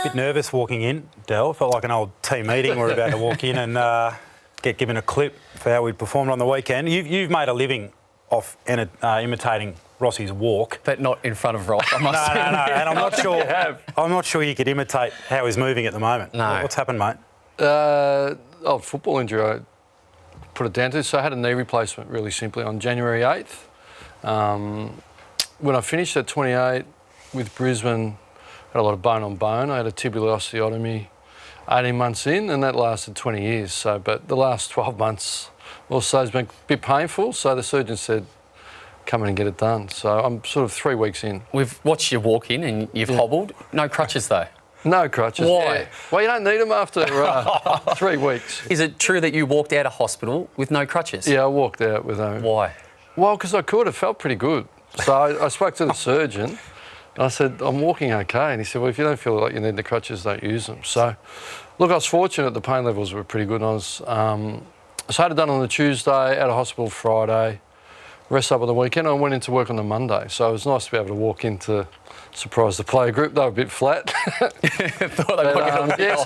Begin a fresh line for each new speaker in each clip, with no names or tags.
Bit nervous walking in, Del. Felt like an old team meeting. We're about to walk in and get given a clip for how we performed on the weekend. You've made a living off imitating Rossi's walk,
but not in front of Ross. I must say.
No. And I'm not sure you could imitate how he's moving at the moment.
No.
What's happened, mate?
Football injury. I put it down to. So I had a knee replacement, really simply, on January 8th. When I finished at 28 with Brisbane, had a lot of bone on bone. I had a tibial osteotomy 18 months in, and that lasted 20 years. So, but the last 12 months or so has been a bit painful. So the surgeon said, come in and get it done. So I'm sort of 3 weeks in.
We've watched you walk in and you've hobbled. No crutches, though.
No crutches.
Why?
Yeah. Well, you don't need them after 3 weeks.
Is it true that you walked out of hospital with no crutches?
Yeah, I walked out with them.
Why?
Well, because I could. It felt pretty good. So I spoke to the surgeon. And I said, I'm walking okay. And he said, well, if you don't feel like you need the crutches, don't use them. So, look, I was fortunate. The pain levels were pretty good. And so I had it done on the Tuesday, out of hospital Friday, rest up on the weekend. I went into work on the Monday. So it was nice to be able to walk in to surprise the player group. They were a bit flat. So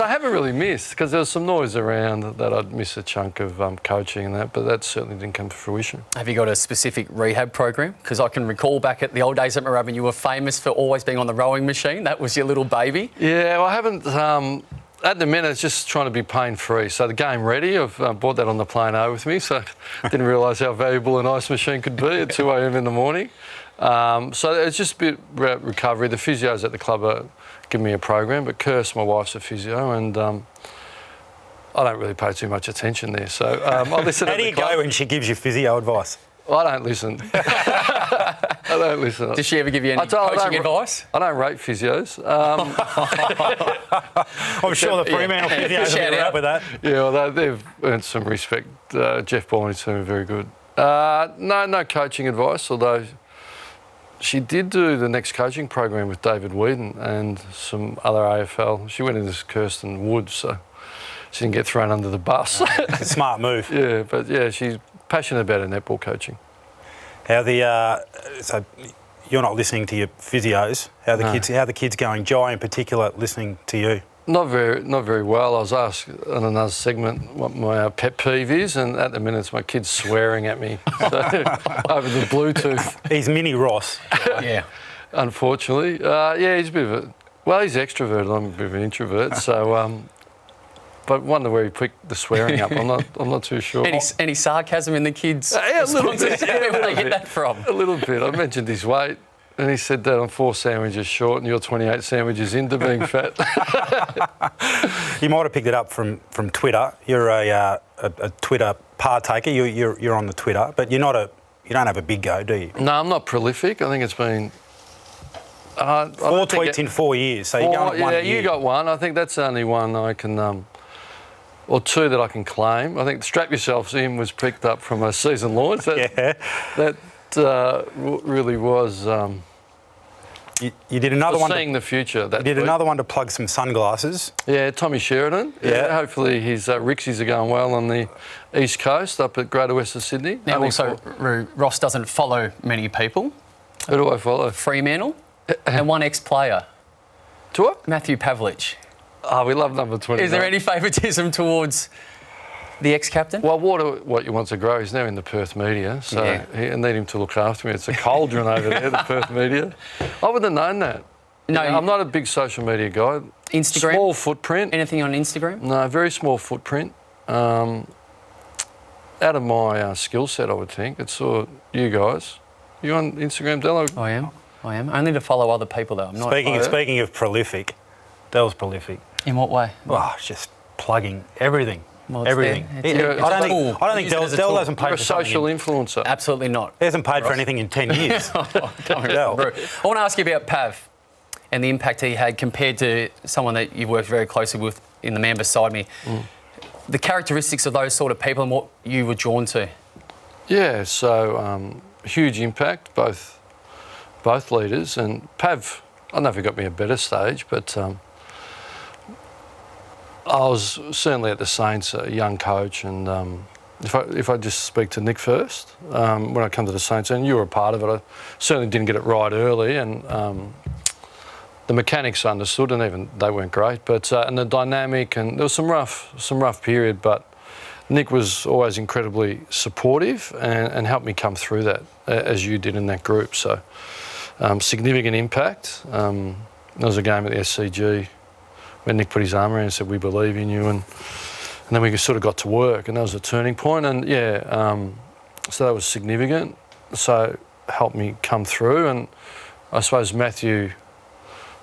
I haven't really missed, because there was some noise around that I'd miss a chunk of coaching and that, but that certainly didn't come to fruition.
Have you got a specific rehab program? Because I can recall back at the old days at Moorabbin, you were famous for always being on the rowing machine. That was your little baby.
Yeah, well, I haven't... at the minute, it's just trying to be pain-free. So the Game Ready, I've brought that on the plane over with me, so I didn't realise how valuable an ice machine could be at 2 a.m. in the morning. So it's just a bit recovery. The physios at the club are giving me a program, but Kirst, my wife's a physio, and I don't really pay too much attention there. So I listen.
How do you go when she gives you physio advice?
Well, I don't listen. I don't listen.
Does she ever give you any coaching advice?
I don't rate physios.
I'm sure the Fremantle physios will be up with that.
Yeah, well, they've earned some respect. Jeff Bonney's been very good. No coaching advice, although she did do the next coaching program with David Whedon and some other AFL. She went into Kirsten Wood, so she didn't get thrown under the bus.
It's a smart move.
Yeah, but yeah, she's passionate about her netball coaching.
How so you're not listening to your physios? How the kids going? Jai in particular listening to you?
Not very well. I was asked on another segment what my pet peeve is, and at the minute it's my kids swearing at me over the Bluetooth.
He's mini Ross.
Yeah.
Unfortunately. Yeah, he's a bit of a... Well, he's extroverted. I'm a bit of an introvert, so... but wonder where he picked the swearing up. I'm not too sure.
Any sarcasm in the kids?
Yeah, a little bit.
Where would they get that from?
A little bit. I mentioned his weight. And he said that I'm 4 sandwiches short and you're 28 sandwiches into being fat.
You might have picked it up from Twitter. You're a Twitter partaker. You're on the Twitter, but you don't have a big go, do you?
No, I'm not prolific. I think it's been
4 tweets in 4 years. So you're going one a year.
You got one. I think that's the only one I can, or 2 that I can claim. I think Strap Yourselves In was picked up from a season launch. That really was.
You did another one.
Seeing the future.
You did another one to plug some sunglasses.
Yeah, Tommy Sheridan. Yeah. Hopefully his Rixies are going well on the East Coast, up at Greater West of Sydney.
Now also, Ross doesn't follow many people.
Who do I follow?
Fremantle and one ex-player.
To what?
Matthew Pavlich.
Oh, we love number 20.
Is there any favouritism towards the ex-captain?
Well, water what you want to grow. He's now in the Perth media, so I need him to look after me. It's a cauldron over there, the Perth media. I wouldn't have known that. No, I'm not a big social media guy.
Instagram?
Small footprint.
Anything on Instagram?
No, very small footprint. Out of my skill set, I would think. It's sort of you guys. You on Instagram, Dello?
I am. Only to follow other people, though. I'm not.
Speaking of prolific, Del's prolific.
In what way?
Oh, just plugging everything.
Well,
everything. I don't think Del hasn't paid
for
a
social influencer.
Absolutely not.
He hasn't paid for anything in 10 years.
I want to ask you about Pav and the impact he had compared to someone that you've worked very closely with in the man beside me. The characteristics of those sort of people and what you were drawn to. Yeah,
so huge impact, both leaders. And Pav, I don't know if he got me a better stage, but I was certainly at the Saints a young coach, and if I just speak to Nick first, when I come to the Saints, and you were a part of it, I certainly didn't get it right early, and the mechanics understood, and even they weren't great. But and the dynamic, and there was some rough period, but Nick was always incredibly supportive and helped me come through that, as you did in that group. So significant impact. There was a game at the SCG when Nick put his arm around and said, "We believe in you," and then we sort of got to work, and that was a turning point. And so that was significant. So helped me come through. And I suppose Matthew,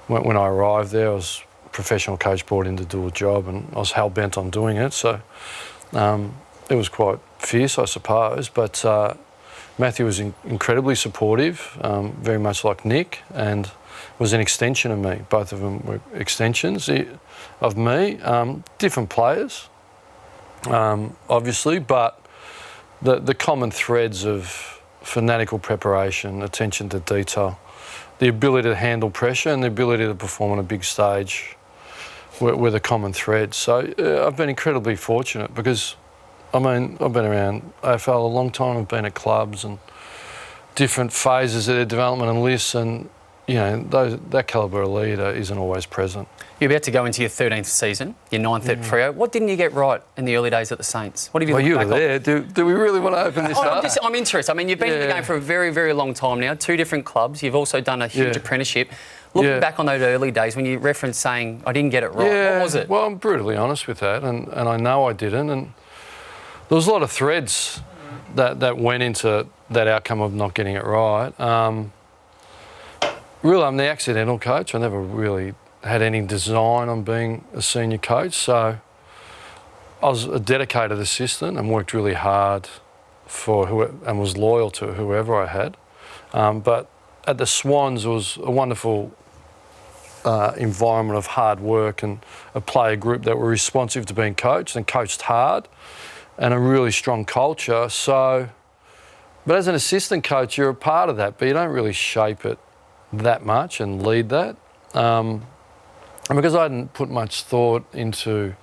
when I arrived there, I was a professional coach brought in to do a job, and I was hell bent on doing it. So it was quite fierce, I suppose. But Matthew was incredibly supportive, very much like Nick, and was an extension of me. Both of them were extensions of me. Different players, obviously, but the common threads of fanatical preparation, attention to detail, the ability to handle pressure and the ability to perform on a big stage were the common threads. So I've been incredibly fortunate because, I mean, I've been around AFL a long time. I've been at clubs and different phases of their development and lists, and you know, that calibre of leader isn't always present.
You're about to go into your 13th season, your 9th at Freo. What didn't you get right in the early days at the Saints? What have you
Well,
looked
you were
back
there.
on?
Do we really want to open this up?
I'm interested. I mean, you've been in the game for a very, very long time now, 2 different clubs. You've also done a huge apprenticeship. Looking back on those early days, when you referenced saying, I didn't get it right, what was it?
Well, I'm brutally honest with that, and I know I didn't. And there was a lot of threads that went into that outcome of not getting it right. Really, I'm the accidental coach. I never really had any design on being a senior coach. So I was a dedicated assistant and worked really hard and was loyal to whoever I had. But at the Swans, it was a wonderful environment of hard work and a player group that were responsive to being coached and coached hard, and a really strong culture. So, but as an assistant coach, you're a part of that, but you don't really shape it that much and lead that. And because I hadn't put much thought into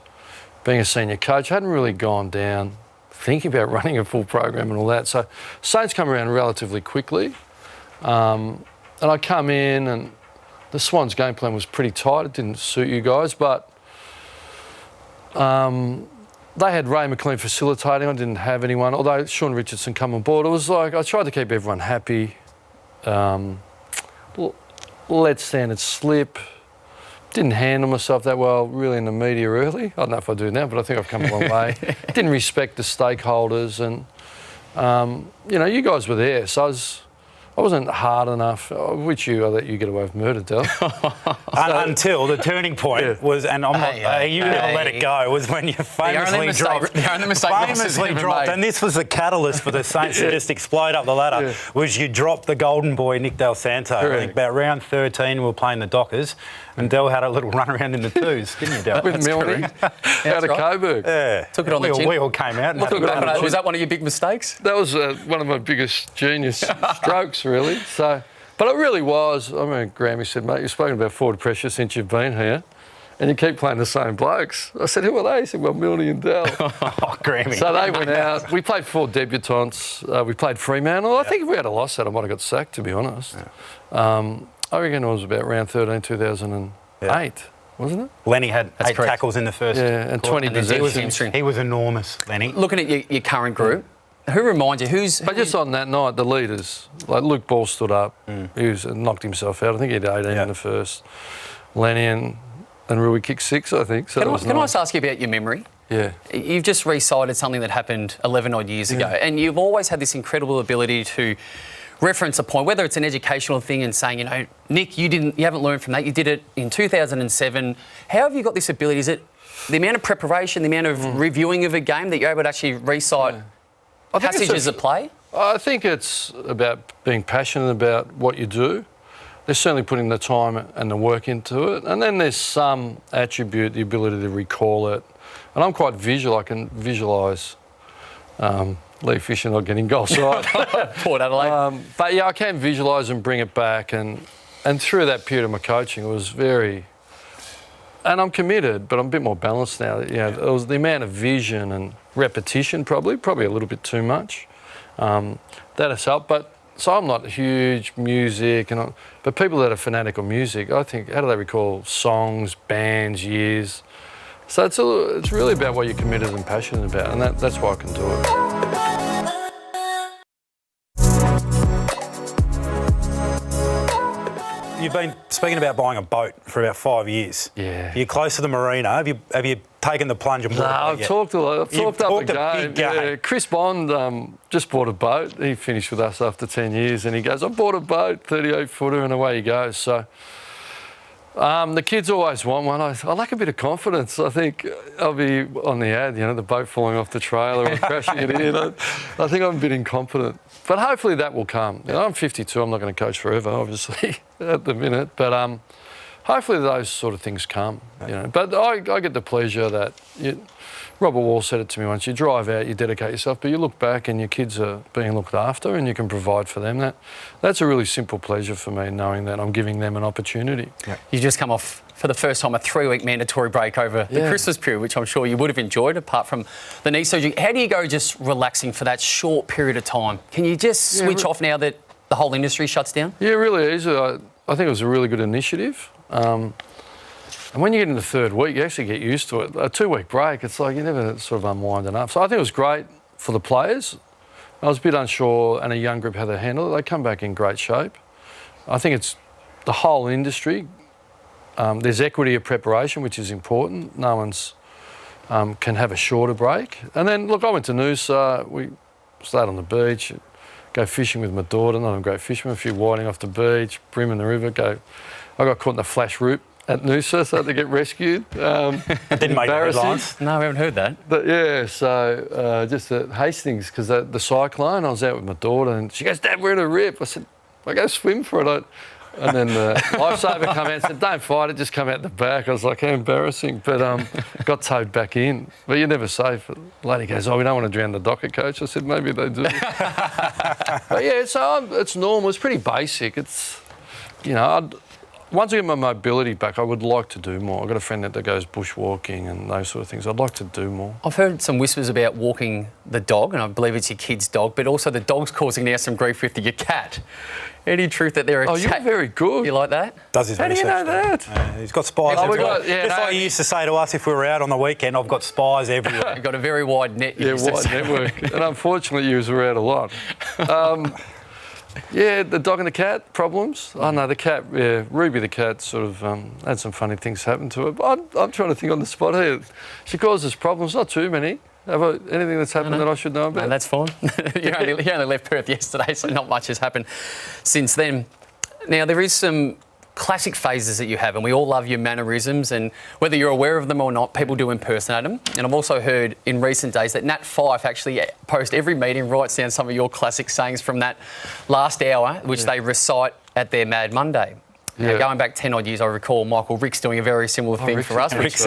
being a senior coach, I hadn't really gone down thinking about running a full program and all that. So Saints come around relatively quickly. And I come in, and the Swans game plan was pretty tight. It didn't suit you guys, but they had Ray McLean facilitating. I didn't have anyone, although Sean Richardson come on board. It was like I tried to keep everyone happy. Let standards slip. Didn't handle myself that well really in the media early. I don't know if I do now, but I think I've come a long way. Didn't respect the stakeholders, and you know, you guys were there, so I wasn't hard enough. I let you get away with murder, Del.
Until the turning point was, and I'm not, you never let it go, was when you famously dropped. And this was the catalyst for the Saints to just explode up the ladder, was you dropped the golden boy, Nick Del Santo. I think about round 13, we were playing the Dockers, and Del had a little run around in the twos, didn't you, Del?
With Milne out of Coburg.
Yeah.
Took it on the chin.
We all came out. And
Was that one of your big mistakes?
That was one of my biggest genius strokes, really. So, but it really was. I remember Grammy said, "Mate, you've spoken about forward pressure since you've been here, and you keep playing the same blokes." I said, "Who are they?" He said, "Well, Milne and Del."
Grammy.
So they went out. We played 4 debutants. We played Fremantle. I think if we had a loss that, I might have got sacked, to be honest. I reckon it was about round 13, 2008, wasn't it?
Lenny had 8 tackles in the first.
Yeah, and 20 possessions.
He was enormous, Lenny.
Looking at your current group, who reminds you?
But just on that night, the leaders, like Luke Ball stood up. He knocked himself out. I think he had 18 in the first. Lenny and Rui kicked 6, I think. So
can I just ask you about your memory?
Yeah.
You've just recited something that happened 11 odd years ago, and you've always had this incredible ability to reference a point, whether it's an educational thing and saying, you know, Nick, you haven't learned from that. You did it in 2007. How have you got this ability? Is it the amount of preparation, the amount of reviewing of a game that you're able to actually recite passages of play?
I think it's about being passionate about what you do. They're certainly putting the time and the work into it. And then there's some attribute, the ability to recall it. And I'm quite visual. I can visualise Lee Fisher not getting goal side.
Port Adelaide.
But yeah, I can visualise and bring it back. And through that period of my coaching, it was very... And I'm committed, but I'm a bit more balanced now. You know, it was the amount of vision and repetition, probably a little bit too much. That has helped. But So I'm not huge music, but people that are fanatical music, I think, how do they recall songs, bands, years? So it's really about what you're committed and passionate about, and that's why I can do it.
You've been speaking about buying a boat for about 5 years.
Yeah.
You're close to the marina. Have you taken the plunge and bought a boat
I've
yet?
talked a lot. I've talked up a
big game.
Yeah, Chris Bond just bought a boat. He finished with us after 10 years, and he goes, "I bought a boat, 38-footer," and away he goes. So the kids always want one. I lack a bit of confidence. I think I'll be on the ad, the boat falling off the trailer or crashing it in. I think I'm a bit incompetent. But hopefully that will come. I'm 52. I'm not going to coach forever, obviously, at the minute. But hopefully those sort of things come. But I get the pleasure that Robert Wall said it to me once. You drive out, you dedicate yourself, but you look back and your kids are being looked after, and you can provide for them. That's a really simple pleasure for me, knowing that I'm giving them an opportunity.
Yeah. You just come off, for the first time, a 3-week mandatory break over the Christmas period, which I'm sure you would have enjoyed, apart from the knee surgery. How do you go just relaxing for that short period of time? Can you just switch off now that the whole industry shuts down?
Yeah, really easy. I think it was a really good initiative. And when you get in the third week, you actually get used to it. A 2-week break, it's like you never sort of unwind enough. So I think it was great for the players. I was a bit unsure, and a young group how they handle it. They come back in great shape. I think it's the whole industry. There's equity of preparation, which is important. No one's can have a shorter break. And then, look, I went to Noosa. We stayed on the beach, go fishing with my daughter. Not a great fisherman, a few whiting off the beach, brim in the river. I got caught in the flash root at Noosa, so I had to get rescued.
Didn't make the headlines.
No, we haven't heard that.
But yeah, so just at Hastings, because the cyclone, I was out with my daughter, and she goes, "Dad, we're in a rip." I said, "I go swim for it." And then the lifesaver come out and said, "Don't fight it, just come out the back." I was like, how embarrassing. But got towed back in. But you're never safe. The lady goes, "Oh, we don't want to drown the docker coach." I said, "Maybe they do." But yeah, so it's normal. It's pretty basic. It's, once I get my mobility back, I would like to do more. I've got a friend that goes bushwalking and those sort of things. I'd like to do more.
I've heard some whispers about walking the dog, and I believe it's your kid's dog, but also the dog's causing now some grief with your cat. Any truth that they're a cat?
Oh, you're very good.
You like that?
Does his research.
How do you know that?
He's got spies everywhere. Just like you used to say to us if we were out on the weekend, I've got spies everywhere.
You've got a very wide net.
Wide network. And unfortunately, you were out a lot. Yeah, the dog and the cat problems. Oh no, the cat. Yeah, Ruby the cat sort of had some funny things happen to her. But I'm trying to think on the spot here. She causes problems, not too many. Anything that's happened that I should know about?
No, that's fine. you only left Perth yesterday, so not much has happened since then. Now, there is some classic phases that you have, and we all love your mannerisms, and whether you're aware of them or not, people do impersonate them. And I've also heard in recent days that Nat Fyfe actually post every meeting, writes down some of your classic sayings from that last hour, which they recite at their Mad Monday. Yeah. Now, going back 10 odd years, I recall Michael Ricks doing a very similar thing for us, which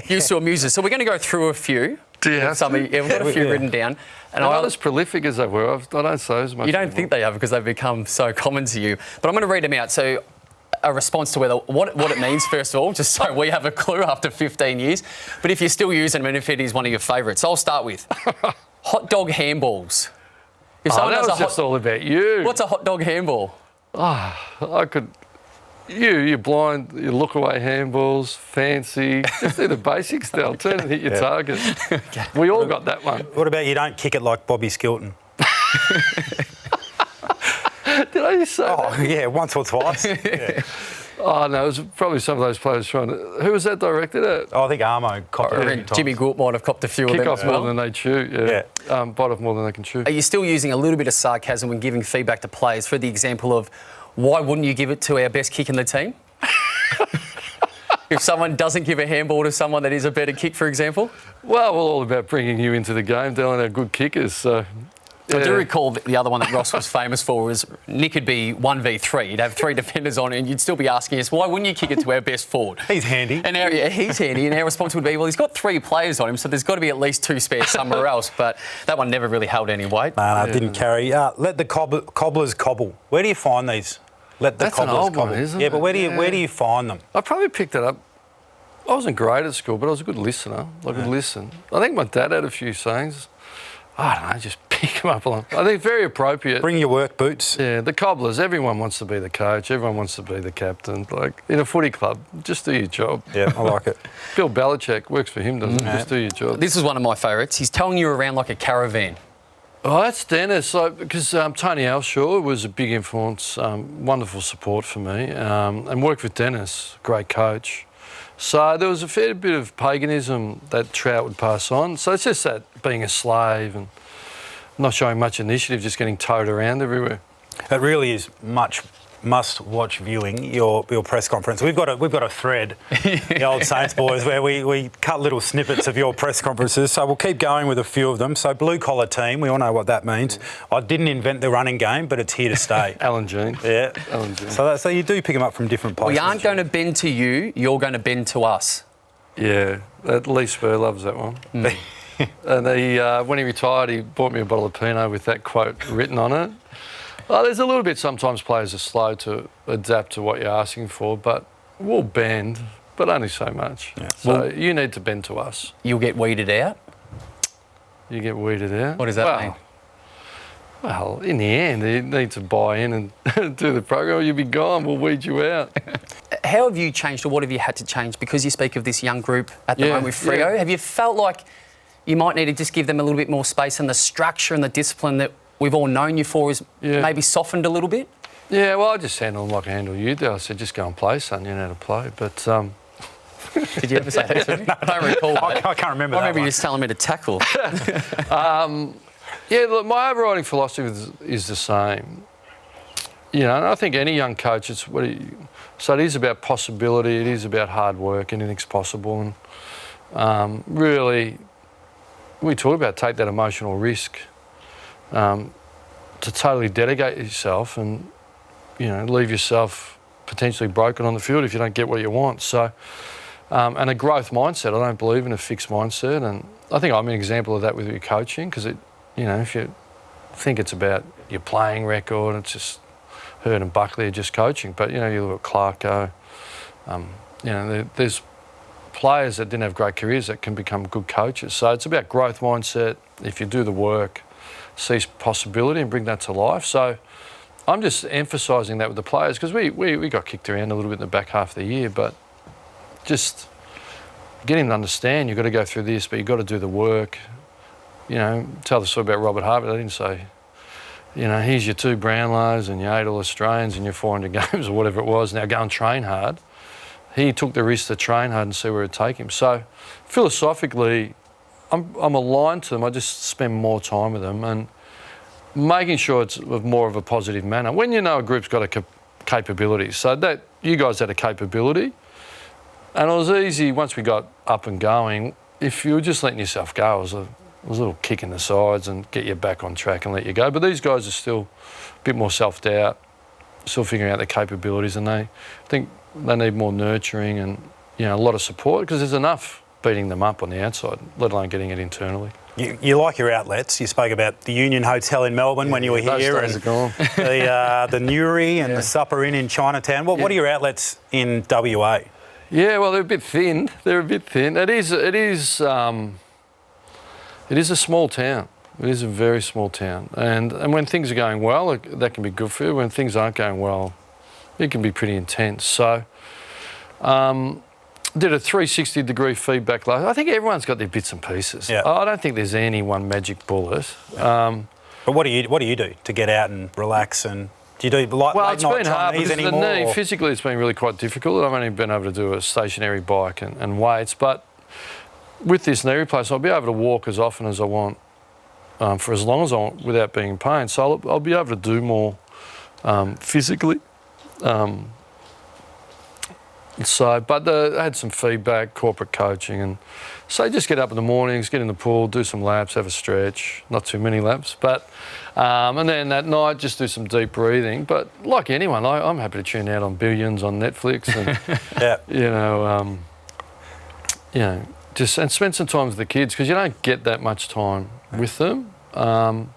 used to amuse us. So we're going to go through a few.
Do you have some?
We've got a few written down.
And I'm not as prolific as they were. I don't say as much.
You don't think they are because they've become so common to you. But I'm going to read them out. So a response to what it means, first of all, just so we have a clue after 15 years. But if you're still using them and if it is one of your favourites. I'll start with hot dog handballs.
If that was just all about you.
What's a hot dog handball?
I could... You're blind, you look away handballs, fancy, just do the basics, they'll turn and hit your target. Okay. We all got that one.
What about you don't kick it like Bobby Skilton?
Did I just say that?
Oh, yeah, once or twice. Yeah.
Oh, no, it was probably some of those players trying to... Who was that directed at?
Oh, I think Armo copped it.
Jimmy Gould might have copped a few of them.
Kick off more than they chew, yeah. Bite off more than they can chew.
Are you still using a little bit of sarcasm when giving feedback to players? For the example of, why wouldn't you give it to our best kick in the team? If someone doesn't give a handball to someone that is a better kick, for example?
Well, we're all about bringing you into the game, telling our good kickers, so... Yeah.
I do recall the other one that Ross was famous for was Nick would be 1v3. You'd have 3 defenders on and you'd still be asking us, why wouldn't you kick it to our best forward?
He's handy.
And he's handy. And our response would be, well, he's got 3 players on him, so there's got to be at least 2 spares somewhere else. But that one never really held any weight.
No, it didn't carry. Let the cobblers cobble. Where do you find these?
That's an old one, isn't it?
Yeah, but where do you find them?
I probably picked it up. I wasn't great at school, but I was a good listener. I could listen. I think my dad had a few sayings. I don't know, just come up along. I think very appropriate.
Bring your work boots.
Yeah, the Cobblers, everyone wants to be the coach, everyone wants to be the captain. Like, in a footy club, just do your job.
Yeah, I like it.
Bill Belichick, works for him, doesn't it? Just do your job.
This is one of my favourites. He's towing you around like a caravan.
Oh, that's Dennis. Because Tony Alshaw was a big influence, wonderful support for me, and worked with Dennis, great coach. So there was a fair bit of paganism that Trout would pass on. So it's just that being a slave and not showing much initiative, just getting towed around everywhere.
It really is must-watch viewing, your press conference. We've got a thread, the old Saints boys, where we cut little snippets of your press conferences. So we'll keep going with a few of them. So blue-collar team, we all know what that means. I didn't invent the running game, but it's here to stay.
Alan Jean.
Yeah.
Alan Jean.
So you do pick them up from different places.
We aren't going to bend to you, you're going to bend to us.
Yeah, Lee Spur loves that one. And when he retired, he bought me a bottle of Pinot with that quote written on it. Well, there's a little bit, sometimes players are slow to adapt to what you're asking for, but we'll bend, but only so much. Yeah. So you need to bend to us.
You'll get weeded out?
You get weeded out?
What does that mean?
Well, in the end, you need to buy in and do the program, or you'll be gone, we'll weed you out.
How have you changed, or what have you had to change? Because you speak of this young group at the moment with Freo, have you felt like you might need to just give them a little bit more space, and the structure and the discipline that we've all known you for is maybe softened a little bit? Yeah,
well, I just handle them like I handle you do. I said, just go and play, son, you know how to play. But
did you ever say that to me? I don't recall.
I can't remember that.
I remember you just telling me to tackle.
Yeah, look, my overriding philosophy is the same. You know, and I think any young coach, so it is about possibility, it is about hard work, anything's possible. And really, we talk about take that emotional risk. To totally dedicate yourself and, you know, leave yourself potentially broken on the field if you don't get what you want. So, and a growth mindset. I don't believe in a fixed mindset, and I think I'm an example of that with your coaching, because you know, if you think it's about your playing record, it's just Hurd and Buckley are just coaching. But, you know, you look at Clarko, you know, there's players that didn't have great careers that can become good coaches. So it's about growth mindset. If you do the work, see possibility and bring that to life. So I'm just emphasising that with the players, because we got kicked around a little bit in the back half of the year, but just get him to understand you've got to go through this, but you've got to do the work. You know, tell the story about Robert Harvey. I didn't say, you know, here's your 2 Brownlows and your 8 All-Australians and your 400 games or whatever it was. Now go and train hard. He took the risk to train hard and see where it'd take him. So philosophically, I'm aligned to them. I just spend more time with them and making sure it's of more of a positive manner. When you know a group's got a capability, so that you guys had a capability, and it was easy once we got up and going. If you were just letting yourself go, it was a little kick in the sides and get you back on track and let you go. But these guys are still a bit more self-doubt, still figuring out their capabilities, and they think they need more nurturing and, you know, a lot of support, because there's enough beating them up on the outside, let alone getting it internally.
You like your outlets. You spoke about the Union Hotel in Melbourne when you were here,
and
the Newry and the Supper Inn in Chinatown. What are your outlets in WA?
Yeah, well, they're a bit thin. It is a small town. It is a very small town, and when things are going well, that can be good for you. When things aren't going well, it can be pretty intense. So. Did a 360-degree feedback last. I think everyone's got their bits and pieces. Yeah. I don't think there's any one magic bullet.
But what do you do to get out and relax? And do you do late night Chinese anymore?
The knee, physically, it's been really quite difficult. I've only been able to do a stationary bike and weights. But with this knee replacement, I'll be able to walk as often as I want for as long as I want without being in pain. So I'll be able to do more physically. But I had some feedback, corporate coaching, and so just get up in the mornings, get in the pool, do some laps, have a stretch, not too many laps, but and then at night just do some deep breathing. But like anyone, I'm happy to tune out on Billions on Netflix and just spend some time with the kids, because you don't get that much time with them. And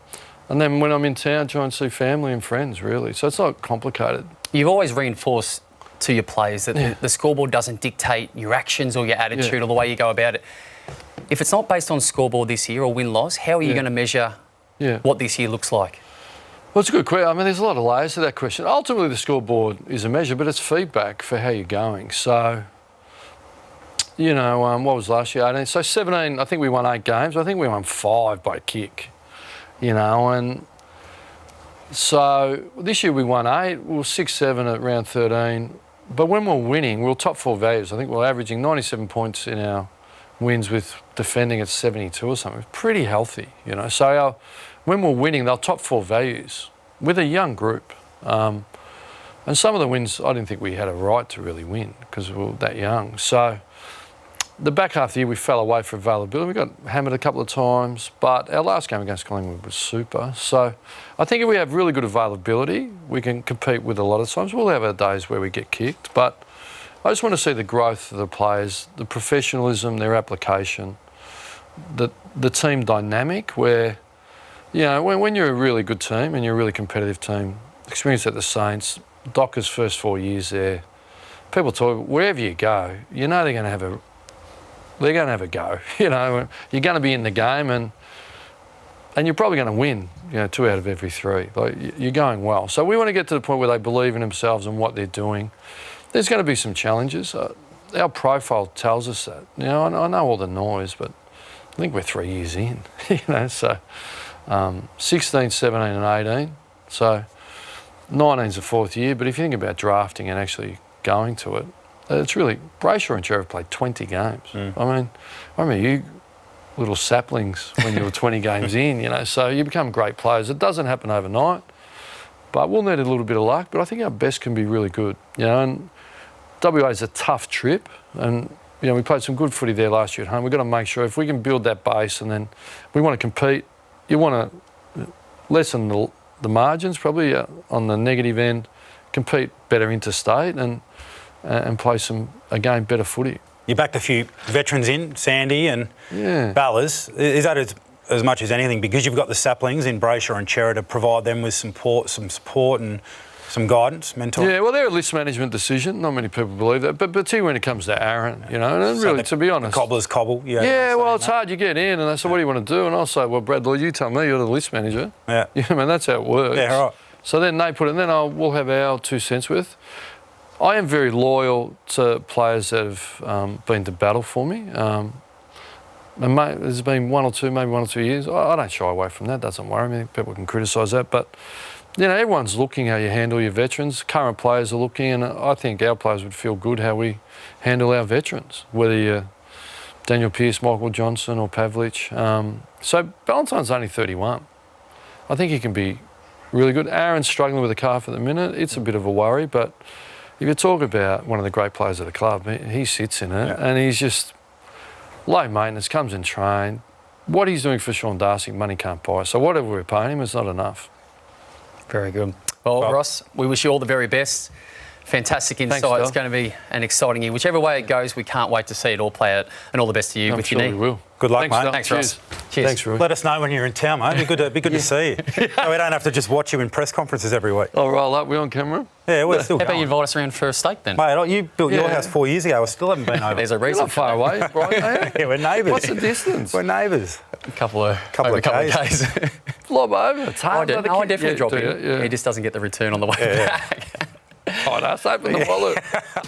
then when I'm in town, try and see family and friends, really. So it's not complicated.
You've always reinforced to your players that the scoreboard doesn't dictate your actions or your attitude or the way you go about it. If it's not based on scoreboard this year or win-loss, how are you going to measure what this year looks like?
Well, it's a good question. I mean, there's a lot of layers to that question. Ultimately, the scoreboard is a measure, but it's feedback for how you're going. So, you know, what was last year? 18. So 17, I think we won 8 games. I think we won 5 by a kick, you know, and so this year we won 8. We were 6-7 at round 13. But when we're winning, we were top 4 values. I think we're averaging 97 points in our wins with defending at 72 or something. Pretty healthy, you know. So when we're winning, they're top 4 values with a young group. And some of the wins, I didn't think we had a right to really win because we were that young. So the back half of the year, we fell away for availability. We got hammered a couple of times, but our last game against Collingwood was super. So I think if we have really good availability, we can compete with a lot of times. We'll have our days where we get kicked, but I just want to see the growth of the players, the professionalism, their application, the team dynamic where, you know, when you're a really good team and you're a really competitive team, experience at the Saints, Dockers' first 4 years there, people talk, wherever you go, you know they're going to have a go. You know, you're going to be in the game and you're probably going to win, you know, 2 out of every 3. Like, you're going well. So we want to get to the point where they believe in themselves and what they're doing. There's going to be some challenges. Our profile tells us that. You know, I know all the noise, but I think we're 3 years in, you know, so 16, 17 and 18. So 19's the 4th year, but if you think about drafting and actually going to it, it's really, Brayshaw and Cherry played 20 games. I mean, I remember you little saplings when you were 20 games in, you know, so you become great players. It doesn't happen overnight, but we'll need a little bit of luck, but I think our best can be really good, you know, and WA is a tough trip, and, you know, we played some good footy there last year at home. We've got to make sure if we can build that base and then we want to compete, you want to lessen the margins probably on the negative end, compete better interstate and play a game better footy.
You backed a few veterans in, Sandy and Ballas. Is that as much as anything because you've got the saplings in Brayshaw and Cherry to provide them with some support and some guidance, mentor?
Yeah, well, they're a list management decision. Not many people believe that. But particularly when it comes to Aaron, you know, and really, to be honest.
Cobblers cobble.
Yeah, well, it's hard. You get in and they say, what do you want to do? And I'll say, well, Brad, you tell me, you're the list manager.
Yeah.
You know, I mean, that's how it works.
Yeah, right.
So then they put it, and then we'll have our 2 cents with. I am very loyal to players that have been to battle for me. And there's been maybe one or two years. I don't shy away from that. Doesn't worry me. People can criticise that. But, you know, everyone's looking how you handle your veterans. Current players are looking, and I think our players would feel good how we handle our veterans, whether you're Daniel Pearce, Michael Johnson or Pavlich. So Ballantyne's only 31. I think he can be really good. Aaron's struggling with a calf at the minute. It's a bit of a worry, but if you talk about one of the great players of the club, he sits in it and he's just low maintenance, comes in train. What he's doing for Sean Darcy, money can't buy. So whatever we're paying him is not enough.
Very good. Well, Ross, we wish you all the very best. Fantastic insight.
Thanks,
it's going to be an exciting year. Whichever way it goes, we can't wait to see it all play out. And all the best to you with your knee.
We will.
Good luck, mate.
Thanks, Ross. Cheers.
Thanks, Roy.
Let us know when you're in town, mate. It'd be good to see you. So we don't have to just watch you in press conferences every week.
I'll roll up. We're on camera.
Yeah, we're still
How about
going.
you invite us around for a steak then?
Mate, you built your house 4 years ago. I still haven't been over.
There's a
We're
reason.
not far away, right?
Yeah, we're neighbours.
What's the distance?
We're neighbours.
A couple of
K's.
Lob over. It's hard.
I definitely drop in. He just doesn't get the return on the way back.
Oh, no, open the wallet.